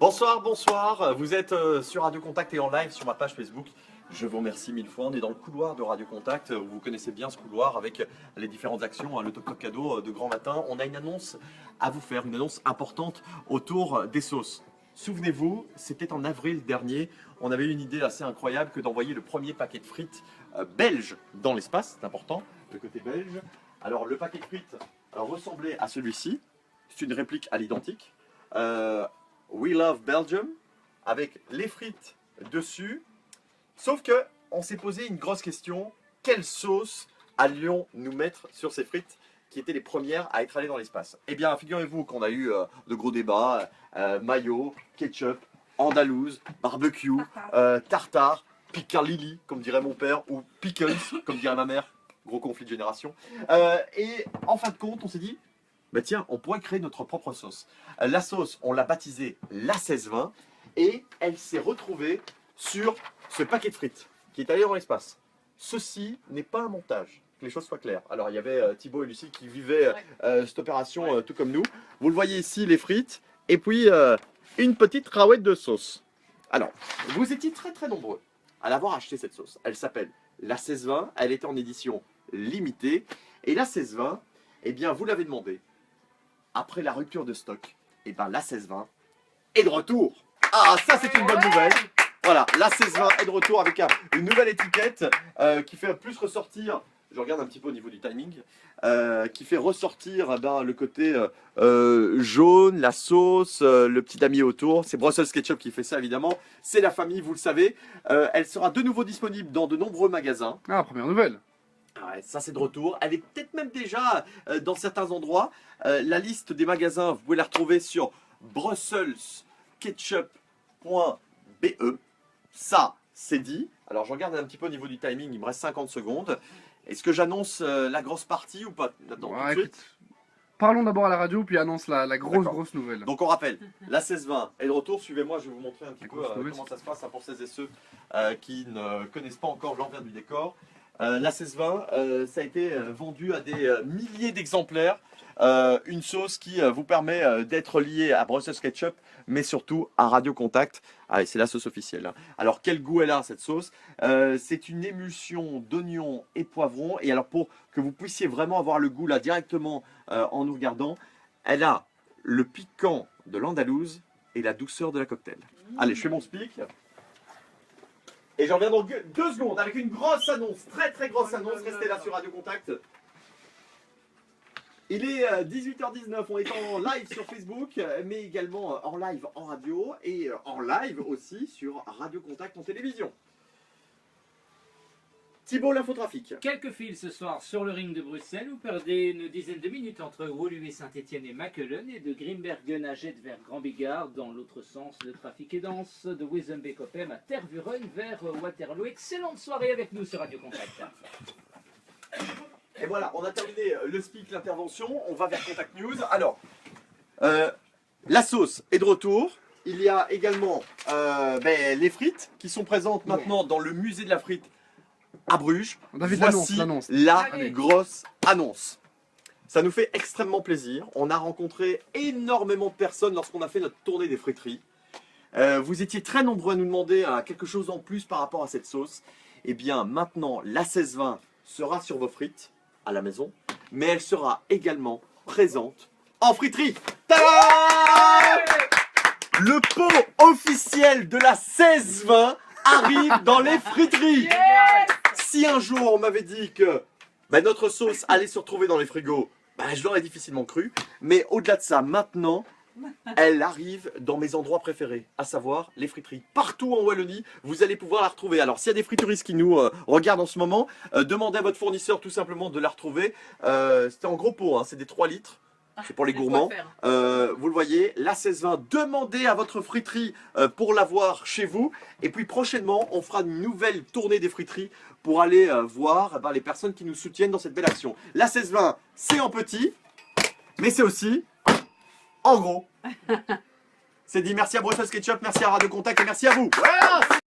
Bonsoir, bonsoir. Vous êtes sur Radio Contact et en live sur ma page Facebook. Je vous remercie mille fois. On est dans le couloir de Radio Contact. Vous connaissez bien ce couloir avec les différentes actions, le Toc Toc cadeau de grand matin. On a une annonce à vous faire, une annonce importante autour des sauces. Souvenez-vous, c'était en avril dernier. On avait eu une idée assez incroyable que d'envoyer le premier paquet de frites belge dans l'espace. C'est important, le côté belge. Alors, le paquet de frites ressemblait à celui-ci. C'est une réplique à l'identique. We Love Belgium, avec les frites dessus. Sauf que on s'est posé une grosse question. Quelle sauce allions nous mettre sur ces frites qui étaient les premières à être allées dans l'espace? Eh bien, figurez-vous qu'on a eu de gros débats. Mayo, ketchup, andalouse, barbecue, tartare, piccalilli, comme dirait mon père, ou pickles, comme dirait ma mère. Gros conflit de génération. Et en fin de compte, on s'est dit, bah tiens, on pourrait créer notre propre sauce. La sauce, on l'a baptisée la 1620 et elle s'est retrouvée sur ce paquet de frites qui est allé dans l'espace. Ceci n'est pas un montage, que les choses soient claires. Alors il y avait Thibaut et Lucie qui vivaient cette opération tout comme nous. Vous le voyez ici, les frites, et puis une petite rawette de sauce. Alors, vous étiez très très nombreux à l'avoir acheté cette sauce. Elle s'appelle la 1620, elle était en édition limitée. Et la 1620, eh bien vous l'avez demandé. Après la rupture de stock, et ben la 1620 est de retour. Ah, ça c'est une bonne nouvelle. Voilà, la 1620 est de retour avec une nouvelle étiquette qui fait plus ressortir, je regarde un petit peu au niveau du timing, qui fait ressortir le côté jaune, la sauce, le petit damier autour. C'est Brussels Ketchup qui fait ça évidemment. C'est la famille, vous le savez. Elle sera de nouveau disponible dans de nombreux magasins. Ah, première nouvelle. Ouais, ça c'est de retour. Elle est peut-être même déjà dans certains endroits. La liste des magasins, vous pouvez la retrouver sur brussels-ketchup.be. Ça, c'est dit. Alors je regarde un petit peu au niveau du timing, il me reste 50 secondes. Est-ce que j'annonce la grosse partie ou pas? Attends, tout de suite. Parlons d'abord à la radio, puis annonce la grosse nouvelle. Donc on rappelle, la 1620 est de retour. Suivez-moi, je vais vous montrer un petit peu comment ça se passe pour celles et ceux qui ne connaissent pas encore l'envers du décor. La 1620, ça a été vendu à des milliers d'exemplaires. Une sauce qui vous permet d'être lié à Brussels Ketchup, mais surtout à Radio Contact. Ah, c'est la sauce officielle. Hein. Alors, quel goût elle a, cette sauce? C'est une émulsion d'oignons et poivrons. Et alors, pour que vous puissiez vraiment avoir le goût là directement en nous regardant, elle a le piquant de l'andalouse et la douceur de la cocktail. Allez, je fais mon speak. Et j'en reviens dans 2 secondes avec une grosse annonce, très très grosse annonce. Restez là sur Radio Contact. Il est 18h19, on est en live sur Facebook, mais également en live en radio et en live aussi sur Radio Contact en télévision. Thibaut, l'infotrafic. Quelques fils ce soir sur le ring de Bruxelles. Vous perdez une dizaine de minutes entre Woluwe Saint-Etienne et Makelen et de Grimbergen à Jet vers Grand Bigard. Dans l'autre sens, le trafic est dense de Wezenbeek-Oppem à Tervuren vers Waterloo. Excellente soirée avec nous sur Radio Contact. Et voilà, on a terminé le speak, l'intervention. On va vers Contact News. Alors, la sauce est de retour. Il y a également les frites qui sont présentes maintenant dans le musée de la frite à Bruges. Voici la grosse annonce. Ça nous fait extrêmement plaisir. On a rencontré énormément de personnes lorsqu'on a fait notre tournée des friteries. Vous étiez très nombreux à nous demander quelque chose en plus par rapport à cette sauce. Eh bien, maintenant, la 1620 sera sur vos frites à la maison, mais elle sera également présente en friterie. Tada! Le pot officiel de la 1620 arrive dans les friteries. Yes! Si un jour on m'avait dit que notre sauce allait se retrouver dans les frigos, je l'aurais difficilement cru. Mais au-delà de ça, maintenant, elle arrive dans mes endroits préférés, à savoir les friteries. Partout en Wallonie, vous allez pouvoir la retrouver. Alors, s'il y a des frituristes qui nous regardent en ce moment, demandez à votre fournisseur tout simplement de la retrouver. C'était en gros pot, hein, c'est des 3 litres. C'est pour les gourmands. Vous le voyez, la 1620, demandez à votre friterie pour l'avoir chez vous. Et puis prochainement, on fera une nouvelle tournée des friteries pour aller voir les personnes qui nous soutiennent dans cette belle action. La 1620, c'est en petit, mais c'est aussi en gros. C'est dit, merci à Brussels Ketchup, merci à Radio Contact et merci à vous. Voilà.